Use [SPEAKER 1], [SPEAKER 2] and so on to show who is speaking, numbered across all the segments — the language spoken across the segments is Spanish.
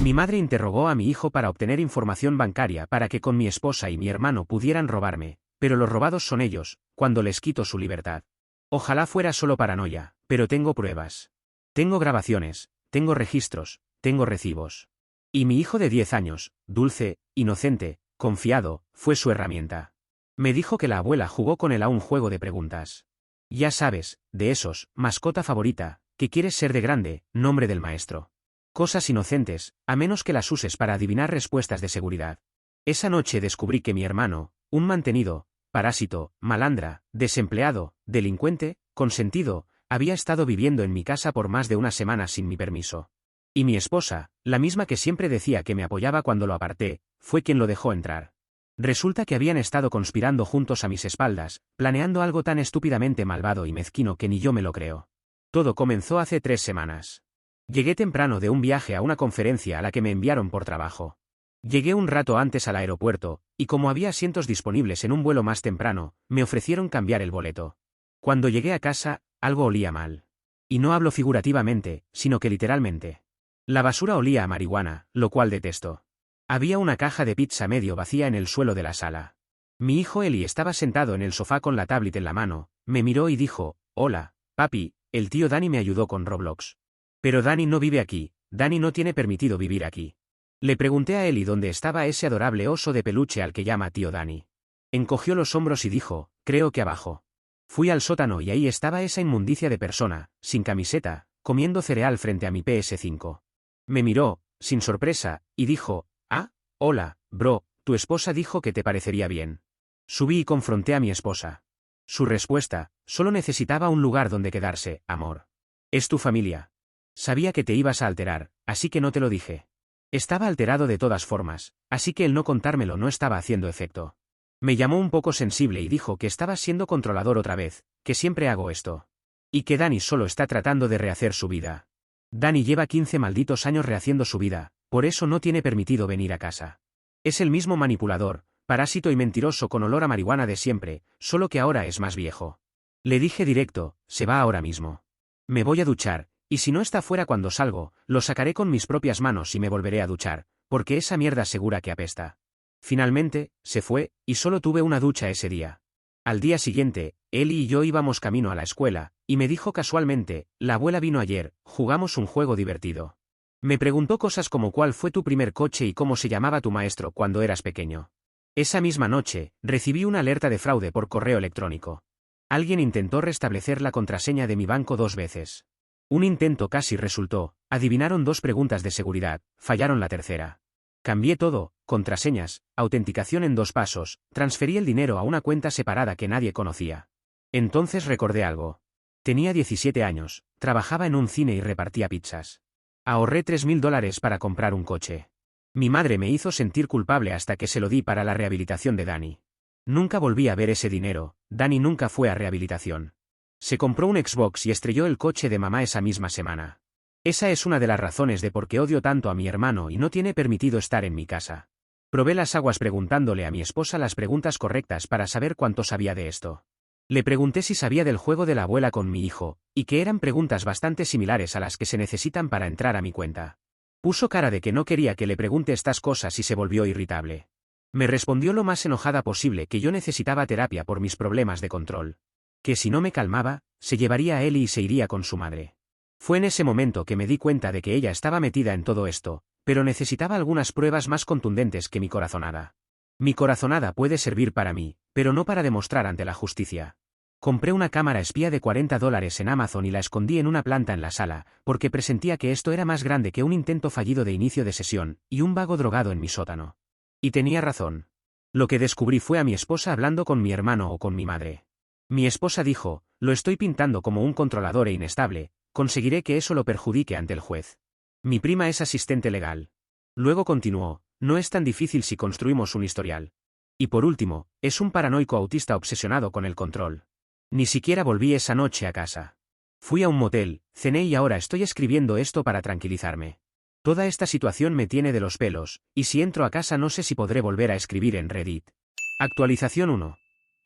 [SPEAKER 1] Mi madre interrogó a mi hijo para obtener información bancaria para que con mi esposa y mi hermano pudieran robarme, pero los robados son ellos, cuando les quito su libertad. Ojalá fuera solo paranoia, pero tengo pruebas. Tengo grabaciones, tengo registros, tengo recibos. Y mi hijo de 10 años, dulce, inocente, confiado, fue su herramienta. Me dijo que la abuela jugó con él a un juego de preguntas. Ya sabes, de esos, mascota favorita, que quieres ser de grande, nombre del maestro. Cosas inocentes, a menos que las uses para adivinar respuestas de seguridad. Esa noche descubrí que mi hermano, un mantenido, parásito, malandra, desempleado, delincuente, consentido, había estado viviendo en mi casa por más de una semana sin mi permiso. Y mi esposa, la misma que siempre decía que me apoyaba cuando lo aparté, fue quien lo dejó entrar. Resulta que habían estado conspirando juntos a mis espaldas, planeando algo tan estúpidamente malvado y mezquino que ni yo me lo creo. Todo comenzó hace 3 semanas. Llegué temprano de un viaje a una conferencia a la que me enviaron por trabajo. Llegué un rato antes al aeropuerto, y como había asientos disponibles en un vuelo más temprano, me ofrecieron cambiar el boleto. Cuando llegué a casa, algo olía mal. Y no hablo figurativamente, sino que literalmente. La basura olía a marihuana, lo cual detesto. Había una caja de pizza medio vacía en el suelo de la sala. Mi hijo Eli estaba sentado en el sofá con la tablet en la mano, me miró y dijo, «Hola, papi, el tío Dani me ayudó con Roblox». Pero Dani no vive aquí, Dani no tiene permitido vivir aquí. Le pregunté a Eli dónde estaba ese adorable oso de peluche al que llama tío Dani. Encogió los hombros y dijo, «Creo que abajo». Fui al sótano y ahí estaba esa inmundicia de persona, sin camiseta, comiendo cereal frente a mi PS5. Me miró, sin sorpresa, y dijo, «Ah, hola, bro, tu esposa dijo que te parecería bien». Subí y confronté a mi esposa. Su respuesta, «Solo necesitaba un lugar donde quedarse, amor. Es tu familia. Sabía que te ibas a alterar, así que no te lo dije». Estaba alterado de todas formas, así que el no contármelo no estaba haciendo efecto. Me llamó un poco sensible y dijo que estaba siendo controlador otra vez, que siempre hago esto. Y que Dani solo está tratando de rehacer su vida. Dani lleva 15 malditos años rehaciendo su vida, por eso no tiene permitido venir a casa. Es el mismo manipulador, parásito y mentiroso con olor a marihuana de siempre, solo que ahora es más viejo. Le dije directo, se va ahora mismo. Me voy a duchar, y si no está fuera cuando salgo, lo sacaré con mis propias manos y me volveré a duchar, porque esa mierda segura que apesta. Finalmente, se fue, y solo tuve una ducha ese día. Al día siguiente, Eli y yo íbamos camino a la escuela, y me dijo casualmente, «La abuela vino ayer, jugamos un juego divertido». Me preguntó cosas como cuál fue tu primer coche y cómo se llamaba tu maestro cuando eras pequeño. Esa misma noche, recibí una alerta de fraude por correo electrónico. Alguien intentó restablecer la contraseña de mi banco 2 veces. Un intento casi resultó, adivinaron 2 preguntas de seguridad, fallaron la tercera. Cambié todo, contraseñas, autenticación en 2 pasos, transferí el dinero a una cuenta separada que nadie conocía. Entonces recordé algo. Tenía 17 años, trabajaba en un cine y repartía pizzas. Ahorré $3.000 para comprar un coche. Mi madre me hizo sentir culpable hasta que se lo di para la rehabilitación de Dani. Nunca volví a ver ese dinero, Dani nunca fue a rehabilitación. Se compró un Xbox y estrelló el coche de mamá esa misma semana. Esa es una de las razones de por qué odio tanto a mi hermano y no tiene permitido estar en mi casa. Probé las aguas preguntándole a mi esposa las preguntas correctas para saber cuánto sabía de esto. Le pregunté si sabía del juego de la abuela con mi hijo, y que eran preguntas bastante similares a las que se necesitan para entrar a mi cuenta. Puso cara de que no quería que le pregunte estas cosas y se volvió irritable. Me respondió lo más enojada posible que yo necesitaba terapia por mis problemas de control. Que si no me calmaba, se llevaría a Eli y se iría con su madre. Fue en ese momento que me di cuenta de que ella estaba metida en todo esto, pero necesitaba algunas pruebas más contundentes que mi corazonada. Mi corazonada puede servir para mí, pero no para demostrar ante la justicia. Compré una cámara espía de $40 en Amazon y la escondí en una planta en la sala, porque presentía que esto era más grande que un intento fallido de inicio de sesión, y un vago drogado en mi sótano. Y tenía razón. Lo que descubrí fue a mi esposa hablando con mi hermano o con mi madre. Mi esposa dijo, «Lo estoy pintando como un controlador e inestable, conseguiré que eso lo perjudique ante el juez. Mi prima es asistente legal». Luego continuó, «No es tan difícil si construimos un historial. Y por último, es un paranoico autista obsesionado con el control». Ni siquiera volví esa noche a casa. Fui a un motel, cené y ahora estoy escribiendo esto para tranquilizarme. Toda esta situación me tiene de los pelos, y si entro a casa no sé si podré volver a escribir en Reddit. Actualización 1.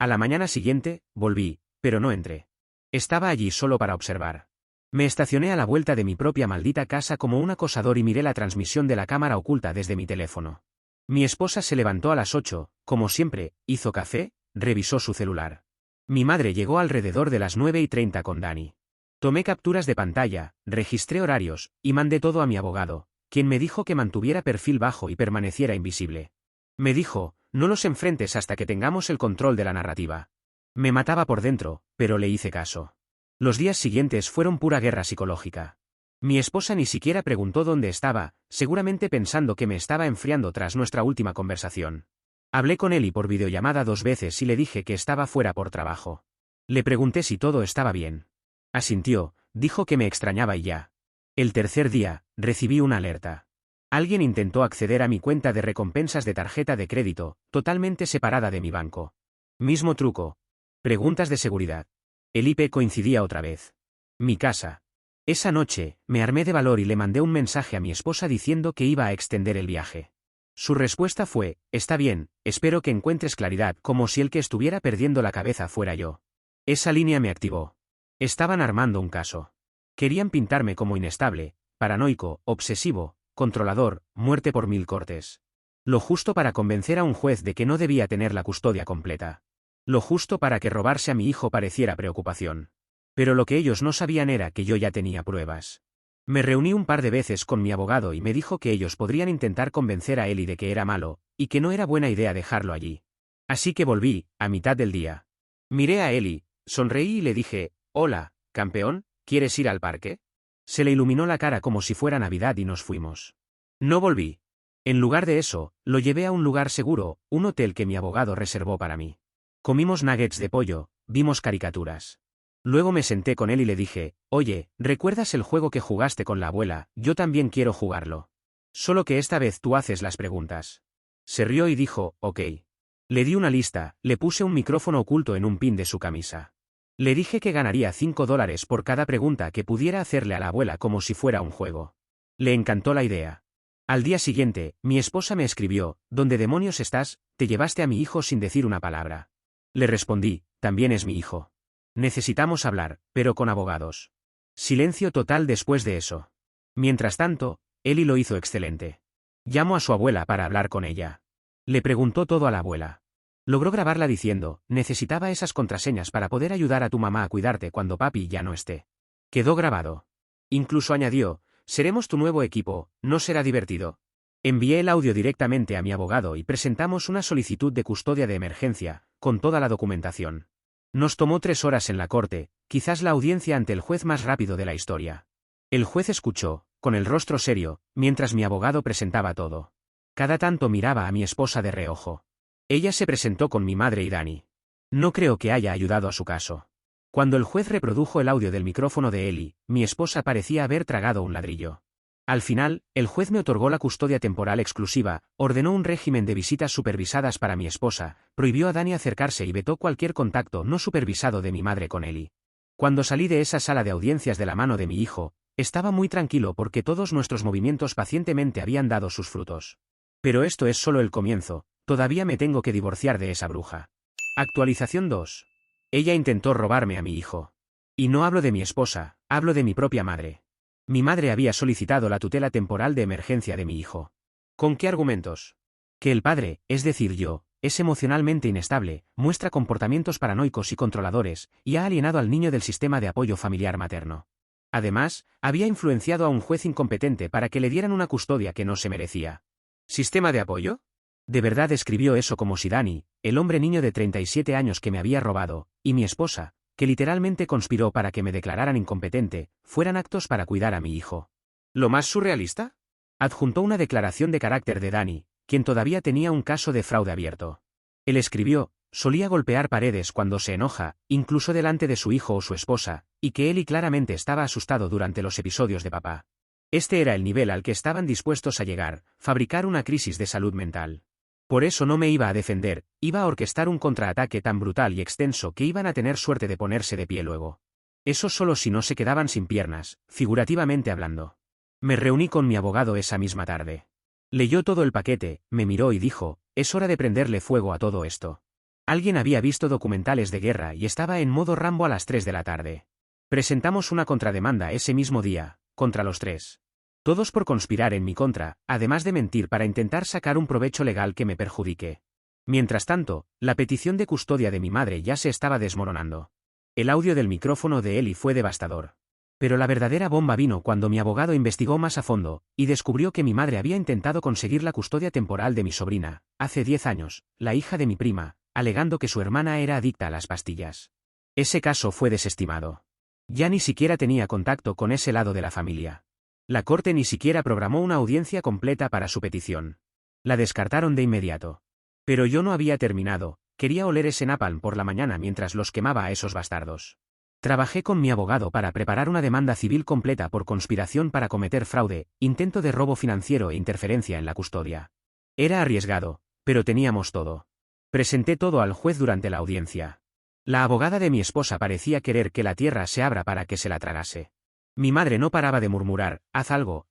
[SPEAKER 1] A la mañana siguiente, volví, pero no entré. Estaba allí solo para observar. Me estacioné a la vuelta de mi propia maldita casa como un acosador y miré la transmisión de la cámara oculta desde mi teléfono. Mi esposa se levantó a las 8, como siempre, hizo café, revisó su celular. Mi madre llegó alrededor de las 9:30 con Dani. Tomé capturas de pantalla, registré horarios, y mandé todo a mi abogado, quien me dijo que mantuviera perfil bajo y permaneciera invisible. Me dijo, no los enfrentes hasta que tengamos el control de la narrativa. Me mataba por dentro, pero le hice caso. Los días siguientes fueron pura guerra psicológica. Mi esposa ni siquiera preguntó dónde estaba, seguramente pensando que me estaba enfriando tras nuestra última conversación. Hablé con Eli por videollamada 2 veces y le dije que estaba fuera por trabajo. Le pregunté si todo estaba bien. Asintió, dijo que me extrañaba y ya. El tercer día, recibí una alerta. Alguien intentó acceder a mi cuenta de recompensas de tarjeta de crédito, totalmente separada de mi banco. Mismo truco. Preguntas de seguridad. El IP coincidía otra vez. Mi casa. Esa noche, me armé de valor y le mandé un mensaje a mi esposa diciendo que iba a extender el viaje. Su respuesta fue, está bien, espero que encuentres claridad, como si el que estuviera perdiendo la cabeza fuera yo. Esa línea me activó. Estaban armando un caso. Querían pintarme como inestable, paranoico, obsesivo, controlador, muerte por 1000 cortes. Lo justo para convencer a un juez de que no debía tener la custodia completa. Lo justo para que robarse a mi hijo pareciera preocupación. Pero lo que ellos no sabían era que yo ya tenía pruebas. Me reuní un par de veces con mi abogado y me dijo que ellos podrían intentar convencer a Eli de que era malo, y que no era buena idea dejarlo allí. Así que volví, a mitad del día. Miré a Eli, sonreí y le dije, hola, campeón, ¿quieres ir al parque? Se le iluminó la cara como si fuera Navidad y nos fuimos. No volví. En lugar de eso, lo llevé a un lugar seguro, un hotel que mi abogado reservó para mí. Comimos nuggets de pollo, vimos caricaturas. Luego me senté con él y le dije, oye, ¿recuerdas el juego que jugaste con la abuela? Yo también quiero jugarlo. Solo que esta vez tú haces las preguntas. Se rió y dijo, ok. Le di una lista, le puse un micrófono oculto en un pin de su camisa. Le dije que ganaría $5 por cada pregunta que pudiera hacerle a la abuela como si fuera un juego. Le encantó la idea. Al día siguiente, mi esposa me escribió, ¿dónde demonios estás? Te llevaste a mi hijo sin decir una palabra. Le respondí, también es mi hijo. Necesitamos hablar, pero con abogados. Silencio total después de eso. Mientras tanto, Eli lo hizo excelente. Llamó a su abuela para hablar con ella. Le preguntó todo a la abuela. Logró grabarla diciendo, necesitaba esas contraseñas para poder ayudar a tu mamá a cuidarte cuando papi ya no esté. Quedó grabado. Incluso añadió, seremos tu nuevo equipo, ¿no será divertido? Envié el audio directamente a mi abogado y presentamos una solicitud de custodia de emergencia, con toda la documentación. Nos tomó 3 horas en la corte, quizás la audiencia ante el juez más rápido de la historia. El juez escuchó, con el rostro serio, mientras mi abogado presentaba todo. Cada tanto miraba a mi esposa de reojo. Ella se presentó con mi madre y Dani. No creo que haya ayudado a su caso. Cuando el juez reprodujo el audio del micrófono de Eli, mi esposa parecía haber tragado un ladrillo. Al final, el juez me otorgó la custodia temporal exclusiva, ordenó un régimen de visitas supervisadas para mi esposa, prohibió a Dani acercarse y vetó cualquier contacto no supervisado de mi madre con Eli. Cuando salí de esa sala de audiencias de la mano de mi hijo, estaba muy tranquilo porque todos nuestros movimientos pacientemente habían dado sus frutos. Pero esto es solo el comienzo, todavía me tengo que divorciar de esa bruja. Actualización 2. Ella intentó robarme a mi hijo. Y no hablo de mi esposa, hablo de mi propia madre. Mi madre había solicitado la tutela temporal de emergencia de mi hijo. ¿Con qué argumentos? Que el padre, es decir yo, es emocionalmente inestable, muestra comportamientos paranoicos y controladores, y ha alienado al niño del sistema de apoyo familiar materno. Además, había influenciado a un juez incompetente para que le dieran una custodia que no se merecía. ¿Sistema de apoyo? De verdad escribió eso como si Dani, el hombre niño de 37 años que me había robado, y mi esposa, que literalmente conspiró para que me declararan incompetente, fueran actos para cuidar a mi hijo. ¿Lo más surrealista? Adjuntó una declaración de carácter de Dani, quien todavía tenía un caso de fraude abierto. Él escribió, solía golpear paredes cuando se enoja, incluso delante de su hijo o su esposa, y que Eli claramente estaba asustado durante los episodios de papá. Este era el nivel al que estaban dispuestos a llegar, fabricar una crisis de salud mental. Por eso no me iba a defender, iba a orquestar un contraataque tan brutal y extenso que iban a tener suerte de ponerse de pie luego. Eso solo si no se quedaban sin piernas, figurativamente hablando. Me reuní con mi abogado esa misma tarde. Leyó todo el paquete, me miró y dijo, es hora de prenderle fuego a todo esto. Alguien había visto documentales de guerra y estaba en modo Rambo a las 3 de la tarde. Presentamos una contrademanda ese mismo día, contra los tres. Todos por conspirar en mi contra, además de mentir para intentar sacar un provecho legal que me perjudique. Mientras tanto, la petición de custodia de mi madre ya se estaba desmoronando. El audio del micrófono de Eli fue devastador. Pero la verdadera bomba vino cuando mi abogado investigó más a fondo, y descubrió que mi madre había intentado conseguir la custodia temporal de mi sobrina, hace 10 años, la hija de mi prima, alegando que su hermana era adicta a las pastillas. Ese caso fue desestimado. Ya ni siquiera tenía contacto con ese lado de la familia. La corte ni siquiera programó una audiencia completa para su petición. La descartaron de inmediato. Pero yo no había terminado, quería oler ese napalm por la mañana mientras los quemaba a esos bastardos. Trabajé con mi abogado para preparar una demanda civil completa por conspiración para cometer fraude, intento de robo financiero e interferencia en la custodia. Era arriesgado, pero teníamos todo. Presenté todo al juez durante la audiencia. La abogada de mi esposa parecía querer que la tierra se abra para que se la tragase. Mi madre no paraba de murmurar, haz algo,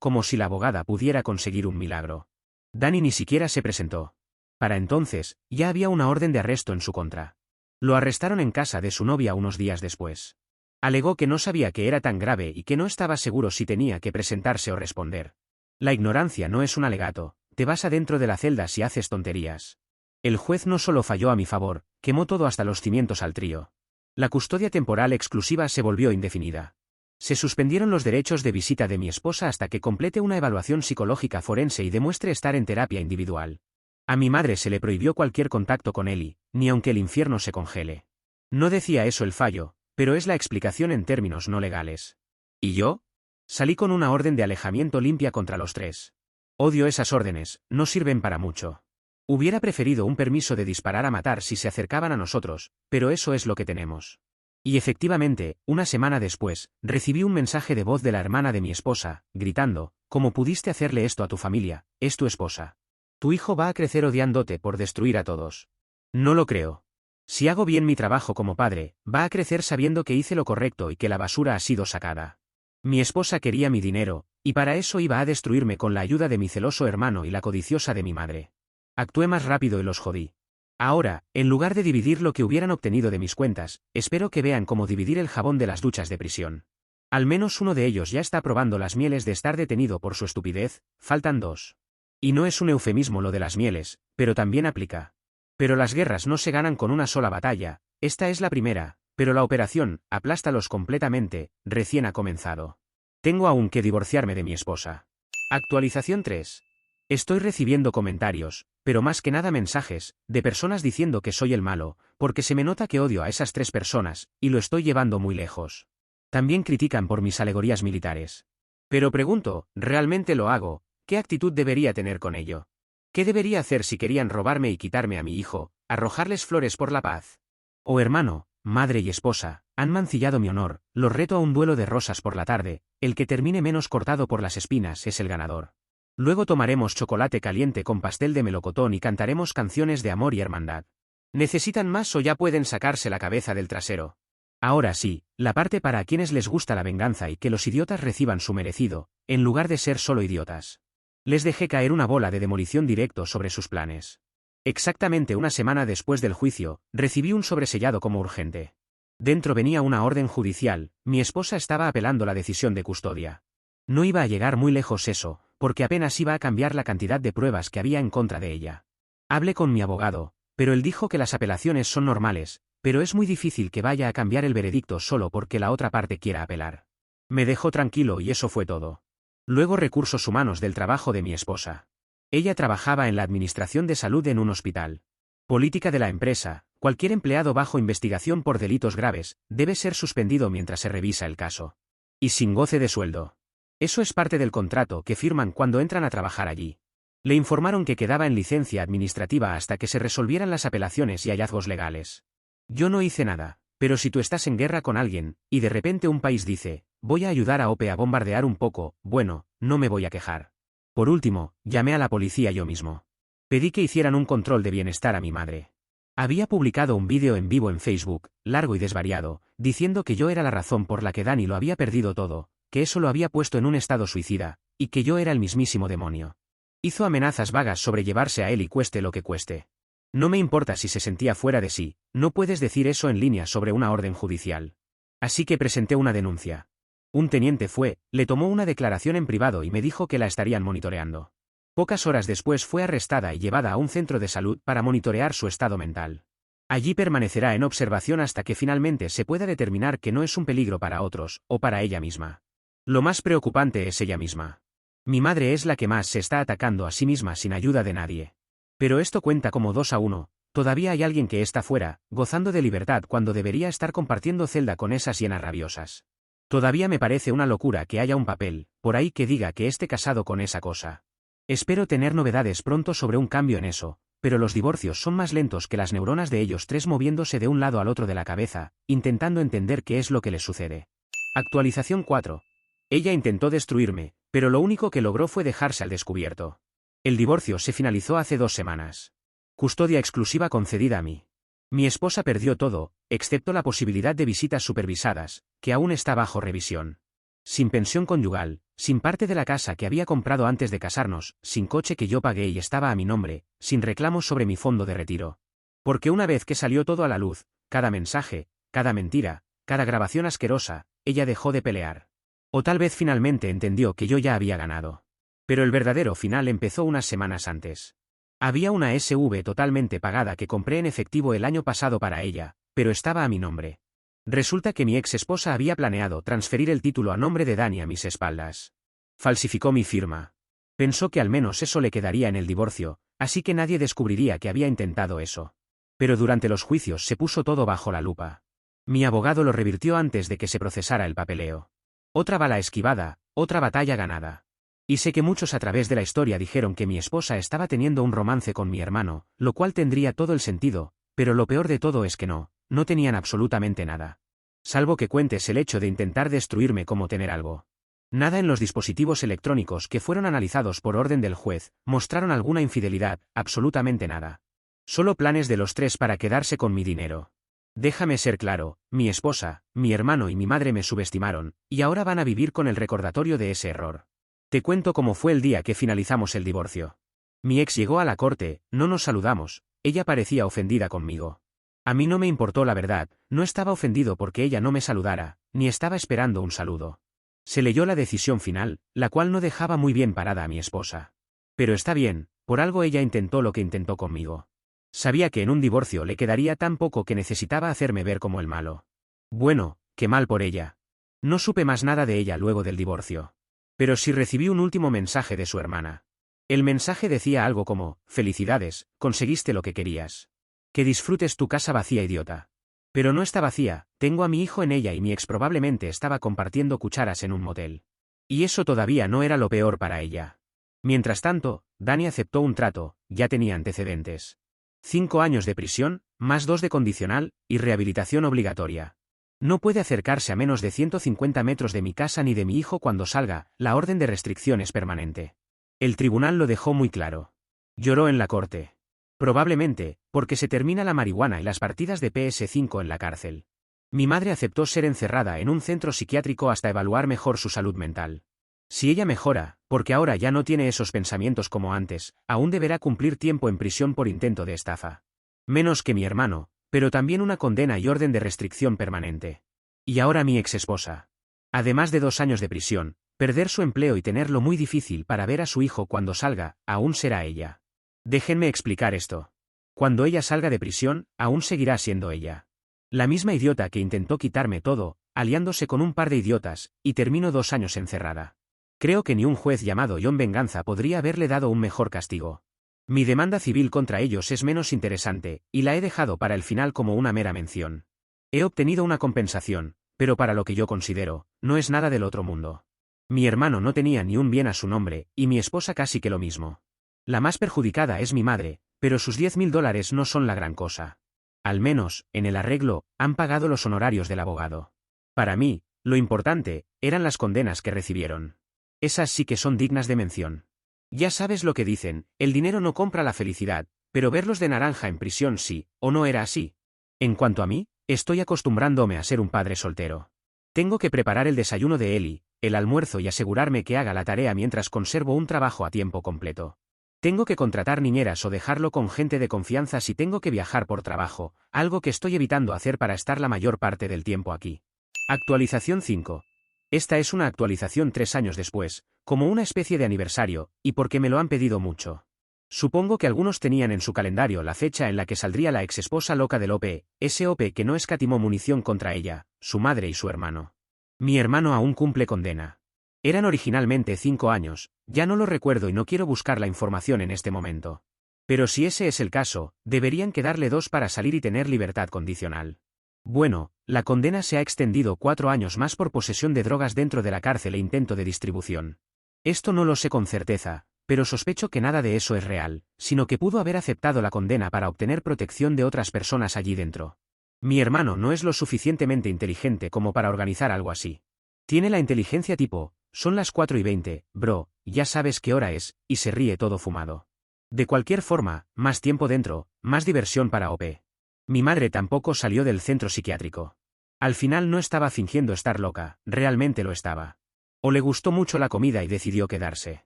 [SPEAKER 1] como si la abogada pudiera conseguir un milagro. Dani ni siquiera se presentó. Para entonces, ya había una orden de arresto en su contra. Lo arrestaron en casa de su novia unos días después. Alegó que no sabía que era tan grave y que no estaba seguro si tenía que presentarse o responder. La ignorancia no es un alegato, te vas adentro de la celda si haces tonterías. El juez no solo falló a mi favor, quemó todo hasta los cimientos al trío. La custodia temporal exclusiva se volvió indefinida. Se suspendieron los derechos de visita de mi esposa hasta que complete una evaluación psicológica forense y demuestre estar en terapia individual. A mi madre se le prohibió cualquier contacto con Eli, ni aunque el infierno se congele. No decía eso el fallo, pero es la explicación en términos no legales. ¿Y yo? Salí con una orden de alejamiento limpia contra los tres. Odio esas órdenes, no sirven para mucho. Hubiera preferido un permiso de disparar a matar si se acercaban a nosotros, pero eso es lo que tenemos. Y efectivamente, una semana después, recibí un mensaje de voz de la hermana de mi esposa, gritando, ¿cómo pudiste hacerle esto a tu familia? Es tu esposa. Tu hijo va a crecer odiándote por destruir a todos. No lo creo. Si hago bien mi trabajo como padre, va a crecer sabiendo que hice lo correcto y que la basura ha sido sacada. Mi esposa quería mi dinero, y para eso iba a destruirme con la ayuda de mi celoso hermano y la codiciosa de mi madre. Actué más rápido y los jodí. Ahora, en lugar de dividir lo que hubieran obtenido de mis cuentas, espero que vean cómo dividir el jabón de las duchas de prisión. Al menos uno de ellos ya está probando las mieles de estar detenido por su estupidez, faltan 2. Y no es un eufemismo lo de las mieles, pero también aplica. Pero las guerras no se ganan con una sola batalla, esta es la primera, pero la operación, aplástalos completamente, recién ha comenzado. Tengo aún que divorciarme de mi esposa. Actualización 3. Estoy recibiendo comentarios, pero más que nada mensajes, de personas diciendo que soy el malo, porque se me nota que odio a esas 3 personas, y lo estoy llevando muy lejos. También critican por mis alegorías militares. Pero pregunto, ¿realmente lo hago? ¿Qué actitud debería tener con ello? ¿Qué debería hacer si querían robarme y quitarme a mi hijo, arrojarles flores por la paz? Oh hermano, madre y esposa, han mancillado mi honor, los reto a un duelo de rosas por la tarde, el que termine menos cortado por las espinas es el ganador. Luego tomaremos chocolate caliente con pastel de melocotón y cantaremos canciones de amor y hermandad. ¿Necesitan más o ya pueden sacarse la cabeza del trasero? Ahora sí, la parte para quienes les gusta la venganza y que los idiotas reciban su merecido, en lugar de ser solo idiotas. Les dejé caer una bola de demolición directo sobre sus planes. Exactamente una semana después del juicio, recibí un sobresellado como urgente. Dentro venía una orden judicial, mi esposa estaba apelando la decisión de custodia. No iba a llegar muy lejos eso, porque apenas iba a cambiar la cantidad de pruebas que había en contra de ella. Hablé con mi abogado, pero él dijo que las apelaciones son normales, pero es muy difícil que vaya a cambiar el veredicto solo porque la otra parte quiera apelar. Me dejó tranquilo y eso fue todo. Luego recursos humanos del trabajo de mi esposa. Ella trabajaba en la administración de salud en un hospital. Política de la empresa, cualquier empleado bajo investigación por delitos graves, debe ser suspendido mientras se revisa el caso. Y sin goce de sueldo. Eso es parte del contrato que firman cuando entran a trabajar allí. Le informaron que quedaba en licencia administrativa hasta que se resolvieran las apelaciones y hallazgos legales. Yo no hice nada, pero si tú estás en guerra con alguien, y de repente un país dice, voy a ayudar a OPE a bombardear un poco, bueno, no me voy a quejar. Por último, llamé a la policía yo mismo. Pedí que hicieran un control de bienestar a mi madre. Había publicado un vídeo en vivo en Facebook, largo y desvariado, diciendo que yo era la razón por la que Dani lo había perdido todo, que eso lo había puesto en un estado suicida, y que yo era el mismísimo demonio. Hizo amenazas vagas sobre llevarse a él y cueste lo que cueste. No me importa si se sentía fuera de sí, no puedes decir eso en línea sobre una orden judicial. Así que presenté una denuncia. Un teniente fue, le tomó una declaración en privado y me dijo que la estarían monitoreando. Pocas horas después fue arrestada y llevada a un centro de salud para monitorear su estado mental. Allí permanecerá en observación hasta que finalmente se pueda determinar que no es un peligro para otros, o para ella misma. Lo más preocupante es ella misma. Mi madre es la que más se está atacando a sí misma sin ayuda de nadie. Pero esto cuenta como 2-1, todavía hay alguien que está fuera, gozando de libertad cuando debería estar compartiendo celda con esas hienas rabiosas. Todavía me parece una locura que haya un papel, por ahí que diga que esté casado con esa cosa. Espero tener novedades pronto sobre un cambio en eso, pero los divorcios son más lentos que las neuronas de ellos tres moviéndose de un lado al otro de la cabeza, intentando entender qué es lo que les sucede. Actualización 4. Ella intentó destruirme, pero lo único que logró fue dejarse al descubierto. El divorcio se finalizó hace 2 semanas. Custodia exclusiva concedida a mí. Mi esposa perdió todo, excepto la posibilidad de visitas supervisadas, que aún está bajo revisión. Sin pensión conyugal, sin parte de la casa que había comprado antes de casarnos, sin coche que yo pagué y estaba a mi nombre, sin reclamos sobre mi fondo de retiro. Porque una vez que salió todo a la luz, cada mensaje, cada mentira, cada grabación asquerosa, ella dejó de pelear. O tal vez finalmente entendió que yo ya había ganado. Pero el verdadero final empezó unas semanas antes. Había una SV totalmente pagada que compré en efectivo el año pasado para ella, pero estaba a mi nombre. Resulta que mi ex esposa había planeado transferir el título a nombre de Dani a mis espaldas. Falsificó mi firma. Pensó que al menos eso le quedaría en el divorcio, así que nadie descubriría que había intentado eso. Pero durante los juicios se puso todo bajo la lupa. Mi abogado lo revirtió antes de que se procesara el papeleo. Otra bala esquivada, otra batalla ganada. Y sé que muchos a través de la historia dijeron que mi esposa estaba teniendo un romance con mi hermano, lo cual tendría todo el sentido, pero lo peor de todo es que no tenían absolutamente nada. Salvo que cuentes el hecho de intentar destruirme como tener algo. Nada en los dispositivos electrónicos que fueron analizados por orden del juez mostraron alguna infidelidad, absolutamente nada. Solo planes de los tres para quedarse con mi dinero. Déjame ser claro, mi esposa, mi hermano y mi madre me subestimaron, y ahora van a vivir con el recordatorio de ese error. Te cuento cómo fue el día que finalizamos el divorcio. Mi ex llegó a la corte, no nos saludamos, ella parecía ofendida conmigo. A mí no me importó la verdad, no estaba ofendido porque ella no me saludara, ni estaba esperando un saludo. Se leyó la decisión final, la cual no dejaba muy bien parada a mi esposa. Pero está bien, por algo ella intentó lo que intentó conmigo. Sabía que en un divorcio le quedaría tan poco que necesitaba hacerme ver como el malo. Bueno, qué mal por ella. No supe más nada de ella luego del divorcio. Pero sí recibí un último mensaje de su hermana. El mensaje decía algo como, felicidades, conseguiste lo que querías. Que disfrutes tu casa vacía, idiota. Pero no está vacía, tengo a mi hijo en ella y mi ex probablemente estaba compartiendo cucharas en un motel. Y eso todavía no era lo peor para ella. Mientras tanto, Dani aceptó un trato, ya tenía antecedentes. 5 años de prisión, más 2 de condicional, y rehabilitación obligatoria. No puede acercarse a menos de 150 metros de mi casa ni de mi hijo cuando salga, la orden de restricción es permanente. El tribunal lo dejó muy claro. Lloró en la corte. Probablemente, porque se termina la marihuana y las partidas de PS5 en la cárcel. Mi madre aceptó ser encerrada en un centro psiquiátrico hasta evaluar mejor su salud mental. Si ella mejora, porque ahora ya no tiene esos pensamientos como antes, aún deberá cumplir tiempo en prisión por intento de estafa. Menos que mi hermano, pero también una condena y orden de restricción permanente. Y ahora mi ex esposa. Además de 2 años de prisión, perder su empleo y tenerlo muy difícil para ver a su hijo cuando salga, aún será ella. Déjenme explicar esto. Cuando ella salga de prisión, aún seguirá siendo ella. La misma idiota que intentó quitarme todo, aliándose con un par de idiotas, y terminó 2 años encerrada. Creo que ni un juez llamado John Venganza podría haberle dado un mejor castigo. Mi demanda civil contra ellos es menos interesante, y la he dejado para el final como una mera mención. He obtenido una compensación, pero para lo que yo considero, no es nada del otro mundo. Mi hermano no tenía ni un bien a su nombre, y mi esposa casi que lo mismo. La más perjudicada es mi madre, pero sus $10.000 no son la gran cosa. Al menos, en el arreglo, han pagado los honorarios del abogado. Para mí, lo importante, eran las condenas que recibieron. Esas sí que son dignas de mención. Ya sabes lo que dicen, el dinero no compra la felicidad, pero verlos de naranja en prisión sí, ¿o no era así? En cuanto a mí, estoy acostumbrándome a ser un padre soltero. Tengo que preparar el desayuno de Eli, el almuerzo y asegurarme que haga la tarea mientras conservo un trabajo a tiempo completo. Tengo que contratar niñeras o dejarlo con gente de confianza si tengo que viajar por trabajo, algo que estoy evitando hacer para estar la mayor parte del tiempo aquí. Actualización 5. Esta es una actualización 3 años después, como una especie de aniversario, y porque me lo han pedido mucho. Supongo que algunos tenían en su calendario la fecha en la que saldría la exesposa loca del OP, ese OP que no escatimó munición contra ella, su madre y su hermano. Mi hermano aún cumple condena. Eran originalmente 5 años, ya no lo recuerdo y no quiero buscar la información en este momento. Pero si ese es el caso, deberían quedarle 2 para salir y tener libertad condicional. Bueno, la condena se ha extendido 4 años más por posesión de drogas dentro de la cárcel e intento de distribución. Esto no lo sé con certeza, pero sospecho que nada de eso es real, sino que pudo haber aceptado la condena para obtener protección de otras personas allí dentro. Mi hermano no es lo suficientemente inteligente como para organizar algo así. Tiene la inteligencia tipo, son las 4:20, bro, ya sabes qué hora es, y se ríe todo fumado. De cualquier forma, más tiempo dentro, más diversión para OP. Mi madre tampoco salió del centro psiquiátrico. Al final no estaba fingiendo estar loca, realmente lo estaba. O le gustó mucho la comida y decidió quedarse.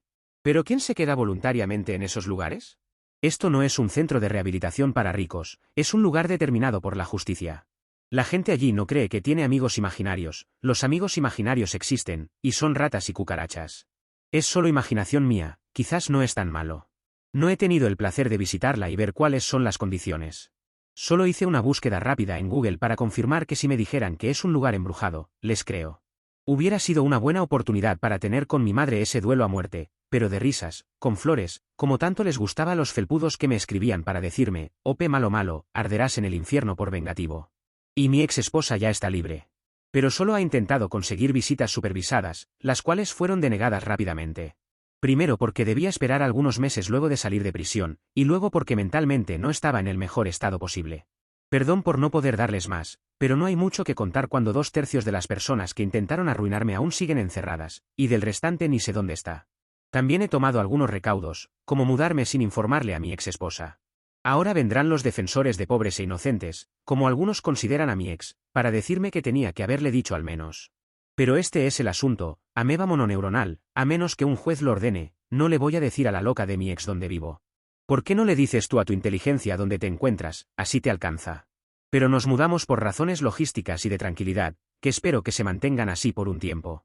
[SPEAKER 1] ¿Pero quién se queda voluntariamente en esos lugares? Esto no es un centro de rehabilitación para ricos, es un lugar determinado por la justicia. La gente allí no cree que tiene amigos imaginarios, los amigos imaginarios existen, y son ratas y cucarachas. Es solo imaginación mía, quizás no es tan malo. No he tenido el placer de visitarla y ver cuáles son las condiciones. Solo hice una búsqueda rápida en Google para confirmar que si me dijeran que es un lugar embrujado, les creo. Hubiera sido una buena oportunidad para tener con mi madre ese duelo a muerte, pero de risas, con flores, como tanto les gustaba a los felpudos que me escribían para decirme, OP malo malo, arderás en el infierno por vengativo. Y mi ex esposa ya está libre. Pero solo ha intentado conseguir visitas supervisadas, las cuales fueron denegadas rápidamente. Primero porque debía esperar algunos meses luego de salir de prisión, y luego porque mentalmente no estaba en el mejor estado posible. Perdón por no poder darles más, pero no hay mucho que contar cuando 2/3 de las personas que intentaron arruinarme aún siguen encerradas, y del restante ni sé dónde está. También he tomado algunos recaudos, como mudarme sin informarle a mi ex esposa. Ahora vendrán los defensores de pobres e inocentes, como algunos consideran a mi ex, para decirme que tenía que haberle dicho al menos. Pero este es el asunto, ameba mononeuronal, a menos que un juez lo ordene, no le voy a decir a la loca de mi ex dónde vivo. ¿Por qué no le dices tú a tu inteligencia dónde te encuentras, así te alcanza? Pero nos mudamos por razones logísticas y de tranquilidad, que espero que se mantengan así por un tiempo.